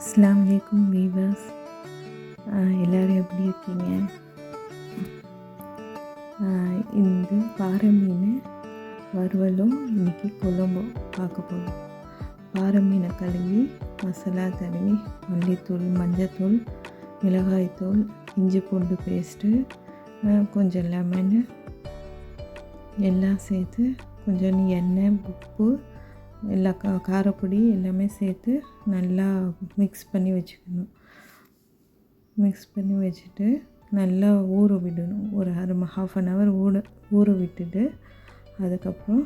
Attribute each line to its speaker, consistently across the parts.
Speaker 1: அஸ்ஸலாமு அலைக்கும் வீவர்ஸ், எல்லோரும் எப்படி இருக்கீங்க? இந்த பாறை மீன் வறுவலும் இன்றைக்கி குழம்பும் பார்க்க போகிறோம். பாறை மீனை கழுவி மசாலா தடவி மல்லித்தூள், மஞ்சத்தூள், மிளகாய்த்தூள், இஞ்சி பூண்டு பேஸ்ட்டு, கொஞ்சம் லெமனு எல்லாம் சேர்த்து கொஞ்சம் எண்ணெய், உப்பு, எல்லா காரப்பொடி எல்லாமே சேர்த்து நல்லா மிக்ஸ் பண்ணி வச்சுக்கணும். மிக்ஸ் பண்ணி வச்சுட்டு நல்லா ஊற விடணும். ஒரு ஹாஃப் அன் ஹவர் ஊற விட்டுட்டு அதுக்கப்புறம்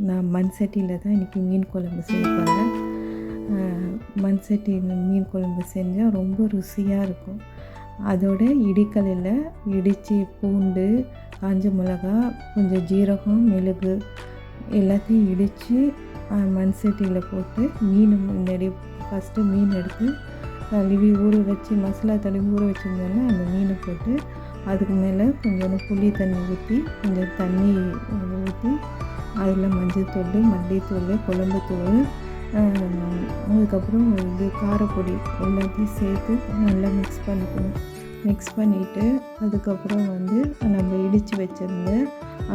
Speaker 1: நான் மண் சட்டியில் தான் இன்றைக்கி மீன் குழம்பு செய்ய போகிறேன். மண் சட்டியில் மீன் குழம்பு செஞ்சால் ரொம்ப ருசியாக இருக்கும். அதோட இடிக்கல்லில் இடித்து பூண்டு, காஞ்ச மிளகா, கொஞ்சம் ஜீரகம், மிளகு எல்லாத்தையும் இடித்து மண் சட்டியில் போட்டு முன்னாடி ஃபஸ்ட்டு மீன் எடுத்து கழுவி ஊற வச்சு மசாலா தடவி ஊற வச்சுருந்தோன்னா அந்த மீனை போட்டு அதுக்கு மேலே கொஞ்சம் புளி தண்ணி ஊற்றி கொஞ்சம் தண்ணி ஊற்றி அதில் மஞ்சள்தூள், மல்லித்தூள், குழம்புத்தூள், அதுக்கப்புறம் காரப்பொடி எல்லாத்தையும் சேர்த்து நல்லா மிக்ஸ் பண்ணிக்கணும். மிக்ஸ் பண்ணிவிட்டு அதுக்கப்புறம் நம்ம இடித்து வச்சுருந்த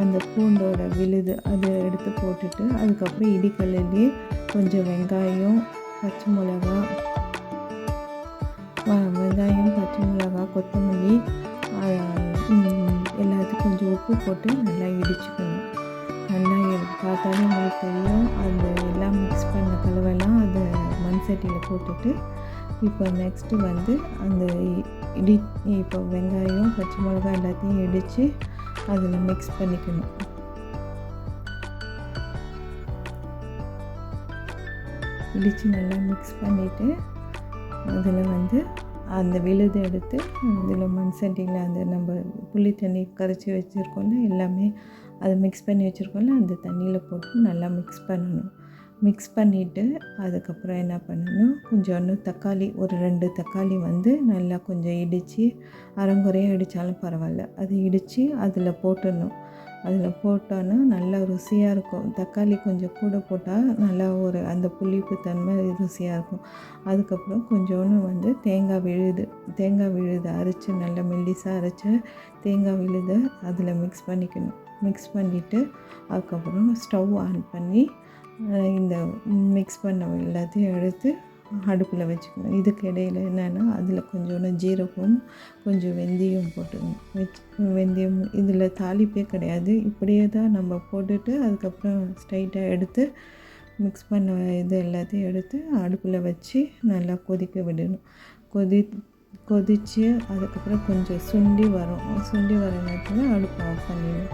Speaker 1: அந்த பூண்டோட விழுது அதை எடுத்து போட்டுட்டு அதுக்கப்புறம் இடிக்கல்லே கொஞ்சம் வெங்காயம், பச்சை மிளகா, கொத்தமல்லி எல்லாத்துக்கும் கொஞ்சம் உப்பு போட்டு நல்லா இடிச்சுக்கணும். நல்லா பார்த்தாலே உங்களுக்கு தெரியும். அந்த எல்லாம் மிக்ஸ் பண்ண கலவெல்லாம் அதை மண் சட்டியில் போட்டுட்டு இப்போ நெக்ஸ்ட்டு அந்த இப்போ வெங்காயம், பச்சை மிளகா எல்லாத்தையும் இடித்து அதில் மிக்ஸ் பண்ணிக்கணும். இடித்து நல்லா மிக்ஸ் பண்ணிவிட்டு அதில் அந்த விழுதை எடுத்து அதில் மண் சட்டியில் அந்த நம்ம புளி தண்ணி கரைச்சி வச்சுருக்கோம்ல எல்லாமே அதை மிக்ஸ் பண்ணி வச்சுருக்கோம்ல அந்த தண்ணியில் போட்டு நல்லா மிக்ஸ் பண்ணணும். மிக்ஸ் பண்ணிவிட்டு அதுக்கப்புறம் என்ன பண்ணணும், கொஞ்சோண்டு தக்காளி, ஒரு 2 தக்காளி நல்லா கொஞ்சம் இடித்து அரைங்குறையாக இடித்தாலும் பரவாயில்ல, அது இடித்து அதில் போட்டுடணும். அதில் போட்டோன்னா நல்லா ருசியாக இருக்கும். தக்காளி கொஞ்சம் கூட போட்டால் நல்லா அந்த புளிப்பு தன்மை ருசியாக இருக்கும். அதுக்கப்புறம் கொஞ்சோண்டு தேங்காய் விழுது அரைச்சி நல்லா மெல்லிசாக அரைச்சி தேங்காய் விழுதை அதில் மிக்ஸ் பண்ணிக்கணும். மிக்ஸ் பண்ணிவிட்டு அதுக்கப்புறம் ஸ்டவ் ஆன் பண்ணி இந்த மிக்ஸ் பண்ண எல்லாத்தையும் எடுத்து அடுப்பில் வச்சுக்கணும். இதுக்கு இடையில் என்னென்னா அதில் கொஞ்சோண்டு ஜீரகம், கொஞ்சம் வெந்தயம் போட்டுக்கணும். வெந்தயம் இதில் தாளிப்பே கிடையாது, இப்படியே தான் நம்ம போட்டுட்டு அதுக்கப்புறம் ஸ்ட்ரைட்டாக எடுத்து மிக்ஸ் பண்ண இது எல்லாத்தையும் எடுத்து அடுப்பில் வச்சு நல்லா கொதிக்க விடணும். கொதித்து அதுக்கப்புறம் கொஞ்சம் சுண்டி வர நேரத்தில் அடுப்பு ஆஃப் பண்ணிடணும்.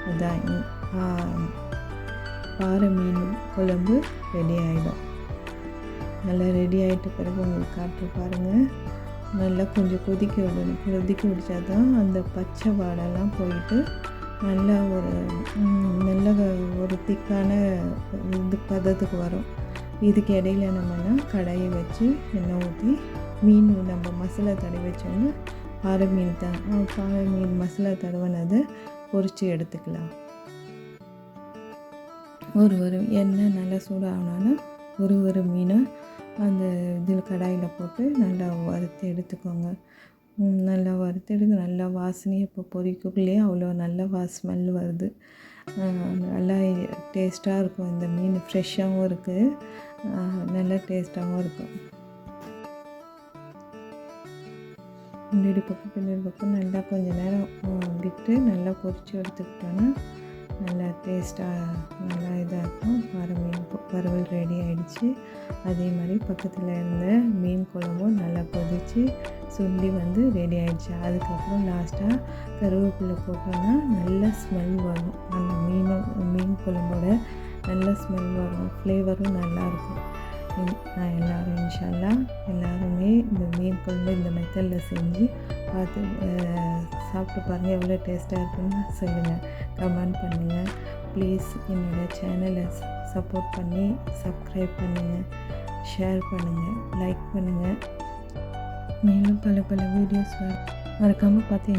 Speaker 1: அதான் பாறை மீன் குழம்பு ரெடி ஆகிடும். நல்லா ரெடி ஆகிட்ட பிறகு உங்களுக்கு காட்டு பாருங்கள். நல்லா கொஞ்சம் கொதிக்க விடணும். கொதிக்க விடிச்சா தான் அந்த பச்சை வாடெல்லாம் போயிட்டு நல்லா ஒரு திக்கான பதத்துக்கு வரும். இதுக்கு இடையில நம்மனா கடாயை வச்சு எண்ணெய் ஊற்றி மீன் நம்ம மசாலா தடவி வச்சோன்னா பாறை மீன் மசாலா தடவினதை பொரித்து எடுத்துக்கலாம். ஒரு எண்ணெய் நல்லா சூடாகணுன்னா ஒரு மீனை அந்த இதில் கடாயில் போட்டு நல்லா வறுத்து எடுத்துக்கோங்க. நல்லா வறுத்து எடுத்து நல்லா வாசனையாக இப்போ பொரிக்கக்குள்ளேயே அவ்வளோ நல்லா ஸ்மெல் வருது. நல்லா டேஸ்ட்டாக இருக்கும். இந்த மீன் ஃப்ரெஷ்ஷாகவும் இருக்குது, நல்லா டேஸ்ட்டாகவும் இருக்கும். முன்னாடி பக்கம் பின்னாடி பக்கம் நல்லா கொஞ்சம் நேரம் விட்டு நல்லா பொரித்து எடுத்துக்கிட்டோன்னா நல்லா டேஸ்ட்டாக நல்லா இதாக இருக்கும். பாறை மீன் வறுவல் ரெடி ஆகிடுச்சு. அதே மாதிரி பக்கத்தில் இருந்த மீன் குழம்பும் நல்லா கொதித்து சுண்டி ரெடி ஆகிடுச்சு. அதுக்கப்புறம் லாஸ்ட்டாக கருவேப்பிலை போட்டோன்னா நல்ல ஸ்மெல் வரும். அந்த மீன் குழம்போட நல்ல ஸ்மெல் வரும், ஃப்ளேவரும் நல்லாயிருக்கும். நான் எல்லோரும் இன்ஷா அல்லாஹ் எல்லாருமே இந்த மீன் குழம்பு இந்த மெத்தடில் செஞ்சு பார்த்து சாப்பிட்டு பாருங்கள். எவ்வளோ டேஸ்ட்டாக இருக்குன்னு சொல்லுங்கள், கமெண்ட் பண்ணுங்கள். ப்ளீஸ் என்னோடய சேனலை சப்போர்ட் பண்ணி சப்ஸ்கிரைப் பண்ணுங்கள், ஷேர் பண்ணுங்கள், லைக் பண்ணுங்கள். மேலும் பல வீடியோஸ் மறக்காமல் பார்த்து